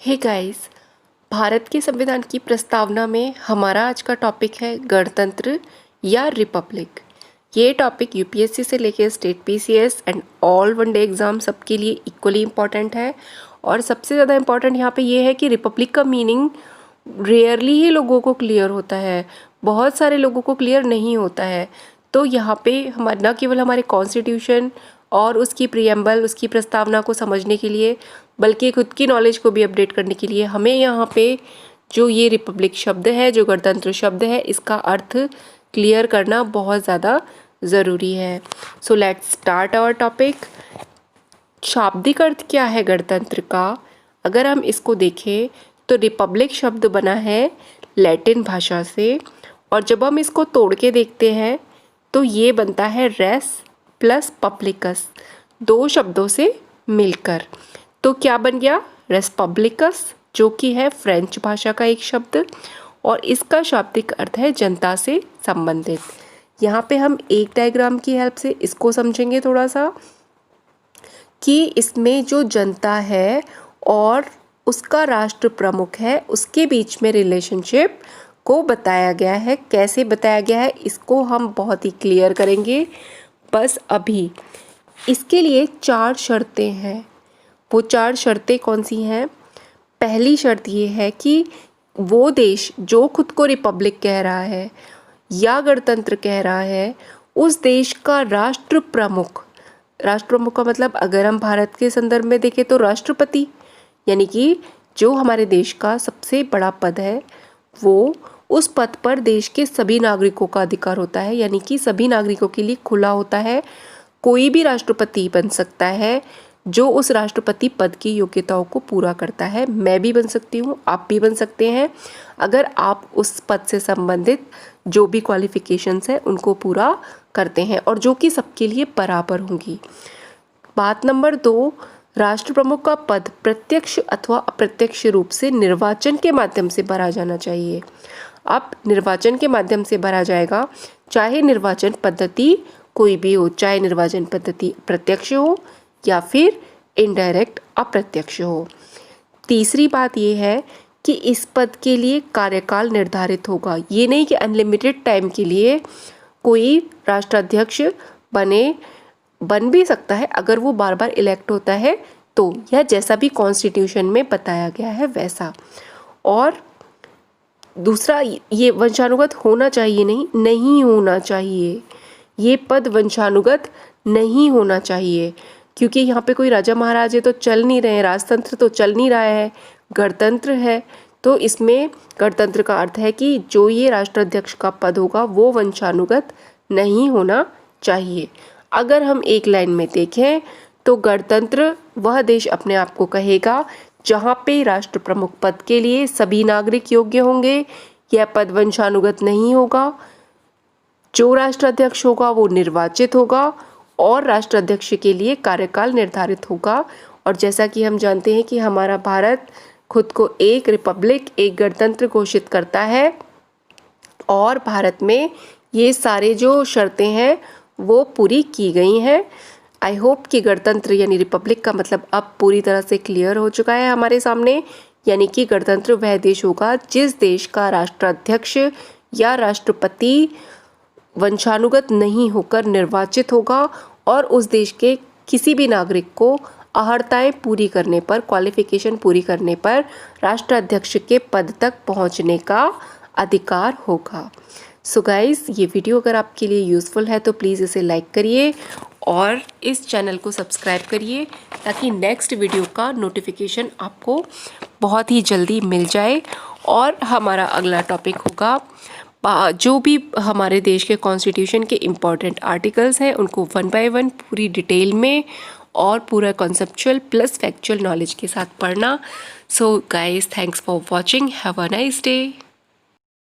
Hey guys, Bharat के संविधान की प्रस्तावना में हमारा आज का टॉपिक है गणतंत्र या रिपब्लिक। ये टॉपिक यूपीएससी से लेकर state PCS and all one day exam सबके लिए इक्वली इम्पॉर्टेंट है। और सबसे ज़्यादा इम्पॉर्टेंट यहाँ पे ये है कि रिपब्लिक का मीनिंग रेयरली ही लोगों को क्लियर होता है, बहुत सारे लोगों को क्लियर नहीं होता है। तो यहाँ पे न केवल हमारे कॉन्स्टिट्यूशन और उसकी प्रियम्बल, उसकी प्रस्तावना को समझने के लिए, बल्कि खुद की नॉलेज को भी अपडेट करने के लिए हमें यहाँ पे जो ये रिपब्लिक शब्द है, जो गणतंत्र शब्द है, इसका अर्थ क्लियर करना बहुत ज़्यादा ज़रूरी है। So let's start our topic. शाब्दिक अर्थ क्या है गणतंत्र का? अगर हम इसको देखें तो रिपब्लिक शब्द बना है लैटिन भाषा से, और जब हम इसको तोड़ के देखते हैं तो ये बनता है रेस प्लस पब्लिकस, दो शब्दों से मिलकर। तो क्या बन गया? रेस पब्लिकस, जो कि है फ्रेंच भाषा का एक शब्द, और इसका शाब्दिक अर्थ है जनता से संबंधित। यहाँ पे हम एक डायग्राम की हेल्प से इसको समझेंगे थोड़ा सा, कि इसमें जो जनता है और उसका राष्ट्र प्रमुख है, उसके बीच में रिलेशनशिप को बताया गया है। कैसे बताया गया है इसको हम बहुत ही क्लियर करेंगे बस अभी। इसके लिए 4 शर्तें हैं। वो 4 शर्तें कौन सी हैं? पहली शर्त ये है कि वो देश जो खुद को रिपब्लिक कह रहा है या गणतंत्र कह रहा है, उस देश का राष्ट्र प्रमुख का मतलब अगर हम भारत के संदर्भ में देखें तो राष्ट्रपति, यानी कि जो हमारे देश का सबसे बड़ा पद है, वो उस पद पर देश के सभी नागरिकों का अधिकार होता है, यानी कि सभी नागरिकों के लिए खुला होता है। कोई भी राष्ट्रपति बन सकता है जो उस राष्ट्रपति पद की योग्यताओं को पूरा करता है। मैं भी बन सकती हूँ, आप भी बन सकते हैं, अगर आप उस पद से संबंधित जो भी क्वालिफिकेशंस हैं उनको पूरा करते हैं, और जो कि सबके लिए बराबर होंगी। बात नंबर 2, राष्ट्र प्रमुख का पद प्रत्यक्ष अथवा अप्रत्यक्ष रूप से निर्वाचन के माध्यम से भरा जाना चाहिए। अब निर्वाचन के माध्यम से भरा जाएगा, चाहे निर्वाचन पद्धति कोई भी हो, चाहे निर्वाचन पद्धति प्रत्यक्ष हो या फिर इनडायरेक्ट अप्रत्यक्ष हो। तीसरी बात ये है कि इस पद के लिए कार्यकाल निर्धारित होगा। ये नहीं कि अनलिमिटेड टाइम के लिए कोई राष्ट्राध्यक्ष बन भी सकता है अगर वो बार बार इलेक्ट होता है तो, या जैसा भी कॉन्स्टिट्यूशन में बताया गया है वैसा। और दूसरा, ये वंशानुगत होना चाहिए नहीं होना चाहिए। ये पद वंशानुगत नहीं होना चाहिए, क्योंकि यहाँ पे कोई राजा महाराजे तो चल नहीं रहे हैं, राजतंत्र तो चल नहीं रहा है, गणतंत्र है। तो इसमें गणतंत्र का अर्थ है कि जो ये राष्ट्राध्यक्ष का पद होगा वो वंशानुगत नहीं होना चाहिए। अगर हम एक लाइन में देखें तो गणतंत्र वह देश अपने आप को कहेगा जहाँ पे राष्ट्र प्रमुख पद के लिए सभी नागरिक योग्य होंगे। यह पद वंशानुगत नहीं होगा, जो राष्ट्राध्यक्ष होगा वो निर्वाचित होगा और राष्ट्राध्यक्ष के लिए कार्यकाल निर्धारित होगा। और जैसा कि हम जानते हैं कि हमारा भारत खुद को एक रिपब्लिक, एक गणतंत्र घोषित करता है, और भारत में ये सारे जो शर्तें हैं वो पूरी की गई हैं। आई होप कि गणतंत्र यानी रिपब्लिक का मतलब अब पूरी तरह से क्लियर हो चुका है हमारे सामने। यानी कि गणतंत्र वह देश होगा जिस देश का राष्ट्राध्यक्ष या राष्ट्रपति वंशानुगत नहीं होकर निर्वाचित होगा, और उस देश के किसी भी नागरिक को अहर्ताएं पूरी करने पर, क्वालिफिकेशन पूरी करने पर राष्ट्राध्यक्ष के पद तक पहुंचने का अधिकार होगा। सो गाइस, ये वीडियो अगर आपके लिए यूज़फुल है तो प्लीज़ इसे लाइक करिए और इस चैनल को सब्सक्राइब करिए, ताकि नेक्स्ट वीडियो का नोटिफिकेशन आपको बहुत ही जल्दी मिल जाए। और हमारा अगला टॉपिक होगा, जो भी हमारे देश के कॉन्स्टिट्यूशन के इम्पॉर्टेंट आर्टिकल्स हैं उनको 1 बाय 1 पूरी डिटेल में और पूरा कॉन्सेप्चुअल प्लस फैक्चुअल नॉलेज के साथ पढ़ना। So guys, thanks for watching, have a nice day.